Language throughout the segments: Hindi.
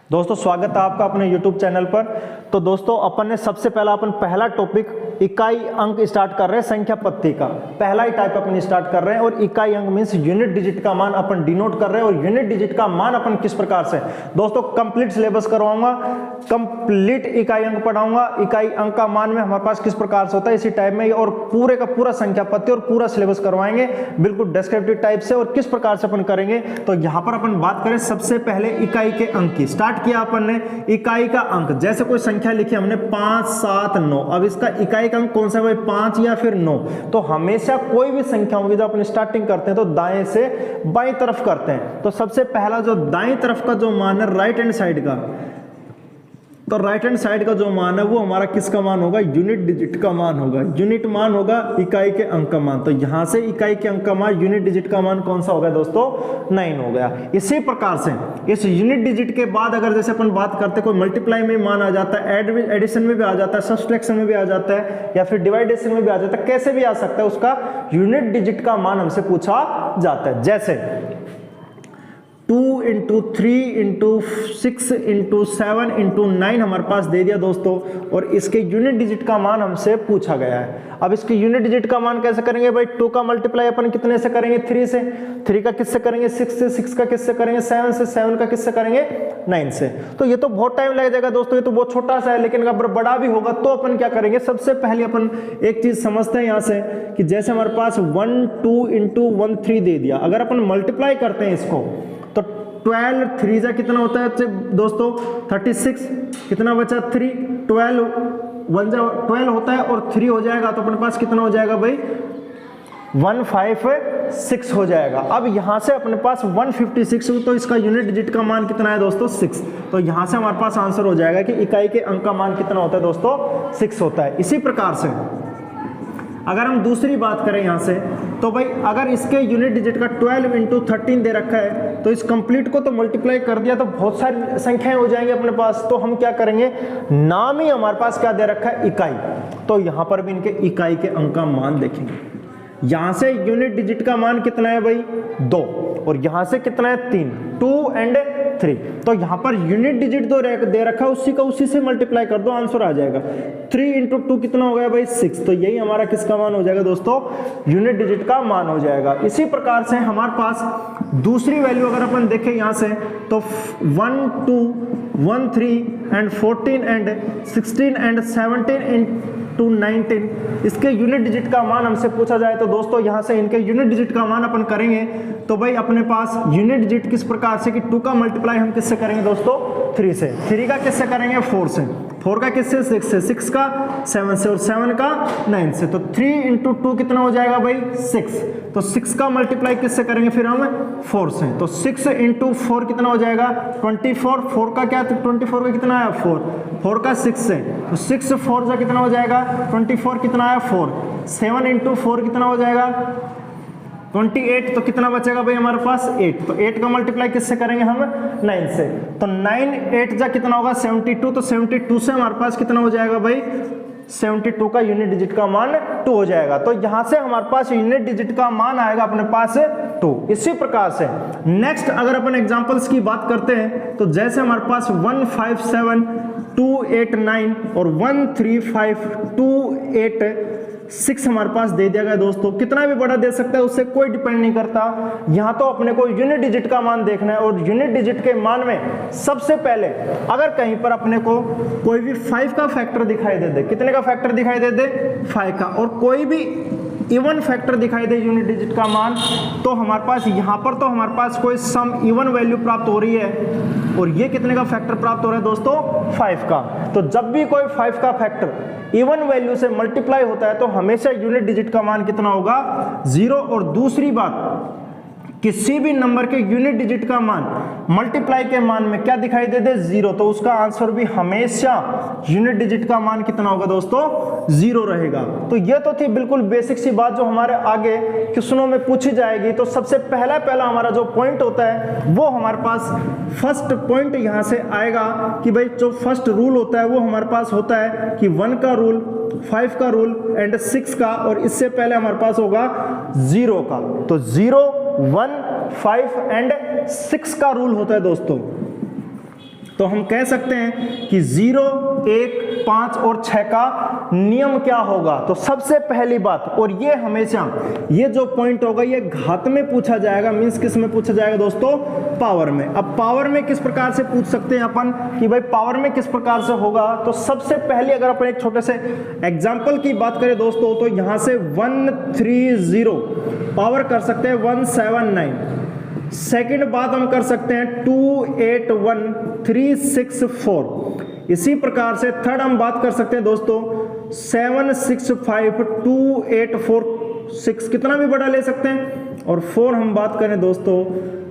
दोस्तों स्वागत है आपका अपने YouTube चैनल पर। तो दोस्तों अपन ने सबसे पहला पहला टॉपिक इकाई अंक स्टार्ट कर रहे हैं, संख्या पत्ती का पहला ही टाइप अपन स्टार्ट कर रहे हैं। और इकाई अंक मींस यूनिट डिजिट का मान अपन डिनोट कर रहे हैं। और यूनिट डिजिट का मान अपन किस प्रकार से, दोस्तों कंप्लीट सिलेबस करवाऊंगा, कंप्लीट इकाई अंक पढ़ाऊंगा। इकाई अंक का मान में हमारे पास किस प्रकार से होता है इसी टाइप में, और पूरे का पूरा संख्या पत्ती और पूरा सिलेबस करवाएंगे बिल्कुल डिस्क्रिप्टिव टाइप से। और किस प्रकार से अपन करेंगे, तो यहाँ पर अपन बात करें सबसे पहले इकाई के अंक की। स्टार्ट किया अपन ने इकाई का अंक, जैसे कोई संख्या लिखी हमने 5, 7, 9। अब इसका इकाई का अंक कौन सा है भाई, 5 या फिर 9। तो हमेशा कोई भी संख्या होगी जब अपन स्टार्टिंग करते हैं तो दाएं से बाएं तरफ करते हैं। तो सबसे पहला जो दाएं तरफ का जो मान है राइट हैंड साइड का, तो राइट हैंड साइड का जो मान है वो हमारा किसका मान होगा, यूनिट डिजिट का मान होगा। यूनिट मान होगा इकाई के अंक का मान। तो यहां से इकाई के अंक का मान, यूनिट डिजिट का मान कौन सा होगा दोस्तों, 9 हो गया। इसी प्रकार से इस यूनिट डिजिट के बाद अगर जैसे अपन बात करते हैं कोई मल्टीप्लाई में मान आ जाता है, एडिशन में भी आ जाता है, सब्सट्रैक्शन में भी आ जाता है, या फिर डिवाइडेशन में भी आ जाता है, कैसे भी आ सकता है, उसका यूनिट डिजिट का मान हमसे पूछा जाता है। जैसे 2 × 3 × 6 × 7 × 9 हमारे पास दे दिया दोस्तों, और इसके यूनिट डिजिट का मान हमसे पूछा गया है। अब इसके यूनिट डिजिट का मान कैसे करेंगे भाई, 2 का मल्टीप्लाई अपन कितने से करेंगे, 3 से, 3 का किससे करेंगे, 6 से, 6 का किससे करेंगे, 7 से, 7 का किससे करेंगे, 9 से। तो ये तो बहुत टाइम लग जाएगा दोस्तों, ये तो बहुत छोटा सा है, लेकिन अगर बड़ा भी होगा तो अपन क्या करेंगे, सबसे पहले अपन एक चीज समझते हैं यहाँ से कि जैसे हमारे पास 1 2 × 1 3 दे दिया, अगर अपन मल्टीप्लाई करते हैं इसको तो 12 3 जा कितना होता है दोस्तों, 36, कितना बचा 3, 12 1 जा 12 होता है, और 3 हो जाएगा तो अपने पास कितना हो जाएगा भाई, 156 हो जाएगा। अब यहां से अपने पास 156, तो इसका यूनिट डिजिट का मान कितना है दोस्तों, 6। तो यहां से हमारे पास आंसर हो जाएगा कि इकाई के अंक का मान कितना होता है दोस्तों, 6 होता है। इसी प्रकार से अगर हम दूसरी बात करें यहां से, तो भाई अगर इसके यूनिट डिजिट का 12 × 13 दे रखा है, तो इस कंप्लीट को तो मल्टीप्लाई कर दिया तो बहुत सारी संख्याएं हो जाएंगी अपने पास। तो हम क्या करेंगे, नाम ही हमारे पास क्या दे रखा है, इकाई। तो यहां पर भी इनके इकाई के अंक का मान देखेंगे। यहां से यूनिट डिजिट का मान कितना है भाई, 2, और यहां से कितना है, 3, 2 और 3। तो यहां पर यूनिट डिजिट जो दे रखा है उसी का उसी से मल्टीप्लाई कर दो, आंसर आ जाएगा। 3 × 2 कितना हो गया भाई, 6। तो यही हमारा किसका मान हो जाएगा दोस्तों, यूनिट डिजिट का मान हो जाएगा। इसी प्रकार से हमारे पास दूसरी वैल्यू अगर अपन देखें यहां से, तो 1 2 1 3 and 14 and 16 and 17 to 19 इसके यूनिट डिजिट का मान हमसे पूछा जाए, तो दोस्तों यहां से इनके यूनिट डिजिट का मान अपन करेंगे। तो भाई अपने पास यूनिट डिजिट किस प्रकार से कि 2 का मल्टीप्लाई हम किससे करेंगे दोस्तों, 3 से, 3 का किससे करेंगे, 4 से, 4 का किससे, 6 से, 6 का 7 से, और 7 का 9 से। तो 3 × 2 कितना हो जाएगा भाई, 6। तो 6 का मल्टीप्लाई किससे करेंगे फिर हम, 4 से। तो 6 × 4 कितना हो जाएगा, 24। 4 का क्या, 24 का कितना है, 4, 4 का 6 से, तो 6 4 जा कितना हो जाएगा, 24 कितना है, 4, 7 × 4 कितना हो जाएगा, 28। तो कितना बचेगा भाई हमारे पास, 8। तो 8 का मल्टीप्लाई किससे करेंगे हम, 9 से। तो 9 8 जा कितना होगा, 72। तो 72 से हमारे पास कितना हो जाएगा भाई, 72 का यूनिट डिजिट का मान 2 हो जाएगा। तो यहां से हमारे पास यूनिट डिजिट का मान आएगा अपने पास 2। इसी प्रकार से नेक्स्ट अगर अपन एग्जांपल्स की बात करते हैं, तो जैसे हमारे पास 1 5 7 2 8 9 और 1 3 5 2 8 6 हमारे पास दे दिया गया दोस्तों। कितना भी बड़ा दे सकता है, उससे कोई डिपेंड नहीं करता। यहां तो अपने को यूनिट डिजिट का मान देखना है, और यूनिट डिजिट के मान में सबसे पहले अगर कहीं पर अपने को कोई भी 5 का फैक्टर दिखाई दे दे, कितने का फैक्टर दिखाई दे दे, 5 का, और कोई भी इवन फैक्टर दिखाई दे यूनिट डिजिट का मान, तो हमारे पास यहां पर तो हमारे पास कोई सम इवन वैल्यू प्राप्त हो रही है, और ये कितने का फैक्टर प्राप्त हो रहा है दोस्तों, 5 का। तो जब भी कोई 5 का फैक्टर इवन वैल्यू से मल्टीप्लाई होता है तो हमेशा यूनिट डिजिट का मान कितना होगा, 0। और दूसरी बात, किसी भी नंबर के यूनिट डिजिट का मान मल्टीप्लाई के मान में क्या दिखाई दे दे, 0, तो उसका आंसर भी हमेशा यूनिट डिजिट का मान कितना होगा दोस्तों, 0 रहेगा। तो ये तो थी बिल्कुल बेसिक सी बात जो हमारे आगे क्वेश्चनों में पूछी जाएगी। तो सबसे पहला हमारा जो पॉइंट होता है वो हमारे पास फर्स्ट पॉइंट यहां से आएगा कि भाई जो फर्स्ट रूल होता है वो हमारे पास होता है कि 1 का रूल, 5 का रूल एंड 6 का, और इससे पहले हमारे पास होगा 0 का। तो 0 1 5 एंड 6 का रूल होता है दोस्तों। तो हम कह सकते हैं कि 0, 1, 5 और 6 का नियम क्या होगा। तो सबसे पहली बात, और ये हमेशा ये जो पॉइंट होगा ये घात में पूछा जाएगा, मींस किस में पूछा जाएगा दोस्तों, पावर में। अब पावर में किस प्रकार से पूछ सकते हैं अपन कि भाई पावर में किस प्रकार से होगा। तो सबसे पहले अगर अपन एक छोटे से एग्जाम्पल की बात करें दोस्तों, तो यहां से 130 पावर कर सकते हैं 179। सेकंड बात हम कर सकते हैं 281364। इसी प्रकार से थर्ड हम बात कर सकते हैं दोस्तों 765284, कितना भी बड़ा ले सकते हैं। और 4 हम बात करें दोस्तों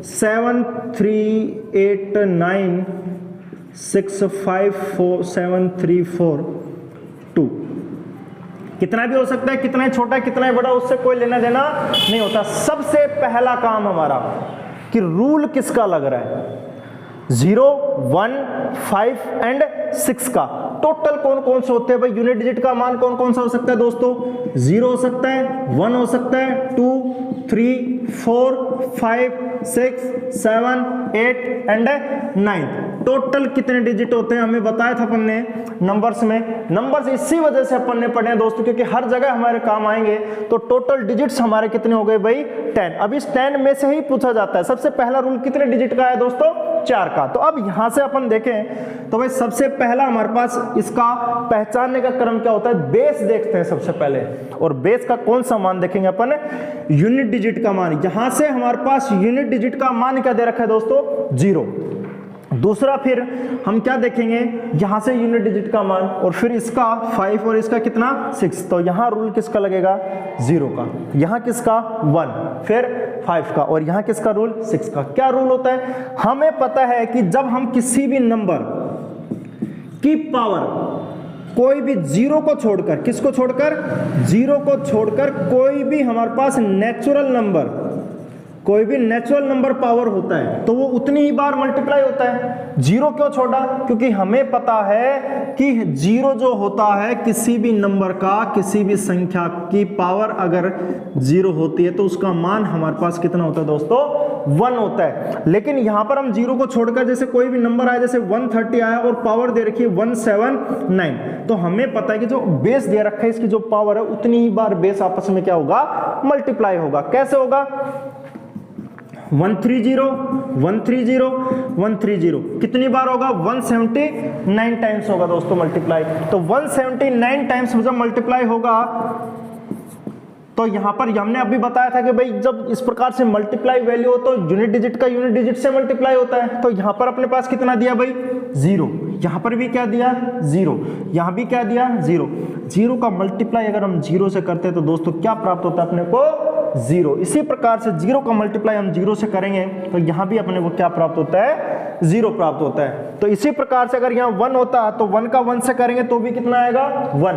73896547342। कितना भी हो सकता है, कितना ही छोटा कितना ही बड़ा, उससे कोई लेना देना नहीं होता। सबसे पहला काम हमारा कि रूल किसका लग रहा है, 0, 1, 5 एंड 6 का टोटल कौन कौन से होते हैं भाई। यूनिट डिजिट का मान कौन कौन सा हो सकता है दोस्तों, 0 हो सकता है, 1 हो सकता है, 2, 3, 4, 5, 6, 7, 8 एंड 9। टोटल कितने डिजिट होते हैं हमें बताया था अपन ने नंबर्स में। नंबर्स इसी वजह से अपन ने पढ़े हैं दोस्तों, क्योंकि हर जगह हमारे काम आएंगे। तो टोटल डिजिट्स हमारे कितने हो गए भाई, 10। अब इस 10 में से ही पूछा जाता है। सबसे पहला रूल कितने डिजिट का है दोस्तों, 4 का। तो अब यहां से अपन देखें तो भाई सबसे पहला हमारे पास इसका पहचानने का क्रम क्या होता है, बेस देखते हैं सबसे पहले। और बेस का कौन सा मान देखेंगे अपन, यूनिट डिजिट का मान। यहां से हमारे पास यूनिट डिजिट का मान क्या दे रखा है दोस्तों, 0। दूसरा फिर हम क्या देखेंगे, यहां से यूनिट डिजिट का मान, और फिर इसका 5 और इसका कितना 6। तो यहां रूल किसका लगेगा, 0 का। यहां किसका 1, फिर 5 का, और यहां किसका रूल 6 का। क्या रूल होता है, हमें पता है कि जब हम किसी भी नंबर की पावर कोई भी 0 को छोड़कर, किसको छोड़कर, 0 को छोड़कर कोई भी हमारे पास नेचुरल नंबर, कोई भी नेचुरल नंबर पावर होता है तो वो उतनी ही बार मल्टीप्लाई होता है। 0 क्यों छोड़ा, क्योंकि हमें पता है कि 0 जो होता है किसी भी नंबर का, किसी भी संख्या की पावर अगर 0 होती है तो उसका मान हमारे पास कितना होता है दोस्तों, 1 होता है। लेकिन यहां पर हम 0 को छोड़कर जैसे कोई भी नंबर आया, जैसे 130 आया और पावर दे रखी है 179, तो हमें पता है कि जो बेस दे रखा है इसकी जो पावर है उतनी ही बार बेस आपस में क्या होगा, मल्टीप्लाई होगा। कैसे होगा, 130 130 130 कितनी बार होगा, 179 टाइम्स होगा दोस्तों मल्टीप्लाई। तो 179 टाइम्स जब मल्टीप्लाई होगा तो यहां पर हमने अभी बताया था कि भाई जब इस प्रकार से मल्टीप्लाई वैल्यू हो तो यूनिट डिजिट का यूनिट डिजिट से मल्टीप्लाई होता है। तो यहां पर अपने पास कितना दिया भाई, 0। यहां पर भी क्या दिया, 0। यहां भी क्या दिया, 0। 0 का मल्टीप्लाई अगर हम 0 से करते हैं तो दोस्तों क्या प्राप्त होता है अपने को, 0। इसी प्रकार से 0 का मल्टीप्लाई हम 0 से करेंगे तो यहां भी अपने को क्या प्राप्त होता है, 0 प्राप्त होता है। तो इसी प्रकार से अगर यहाँ 1 होता तो 1 का 1 से करेंगे तो भी कितना आएगा, 1।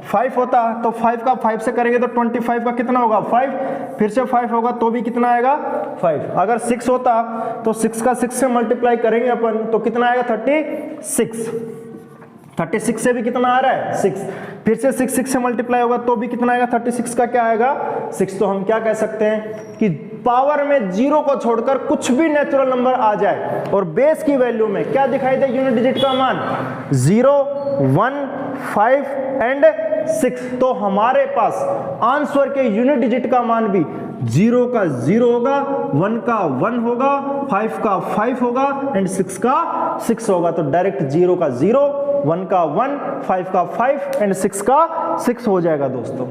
5 होता तो 5 का 5 से करेंगे तो 25 का कितना होगा, 5। फिर से 5 होगा तो भी कितना आएगा, 5। अगर 6 होता तो 6 का 6 से मल्टीप्लाई करेंगे अपन तो कितना आएगा, 36। 36 से भी कितना आ रहा है, 6। फिर से 6 से मल्टीप्लाई होगा तो भी कितना आएगा, 36 का क्या आएगा, 6। तो हम क्या कह सकते हैं कि पावर में 0 को छोड़कर कुछ भी नेचुरल नंबर आ जाए और बेस की वैल्यू में क्या दिखाई दे, यूनिट डिजिट का मान 0, 1, 5 एंड 6। तो हमारे पास आंसर के यूनिट डिजिट का मान भी 0 का 0 होगा, 1 का 1 होगा, 5 का 5 होगा एंड 6 का 6 होगा। तो डायरेक्ट 0 का 0, 1 का 1, 5 का 5 एंड 6 का 6 हो जाएगा दोस्तों।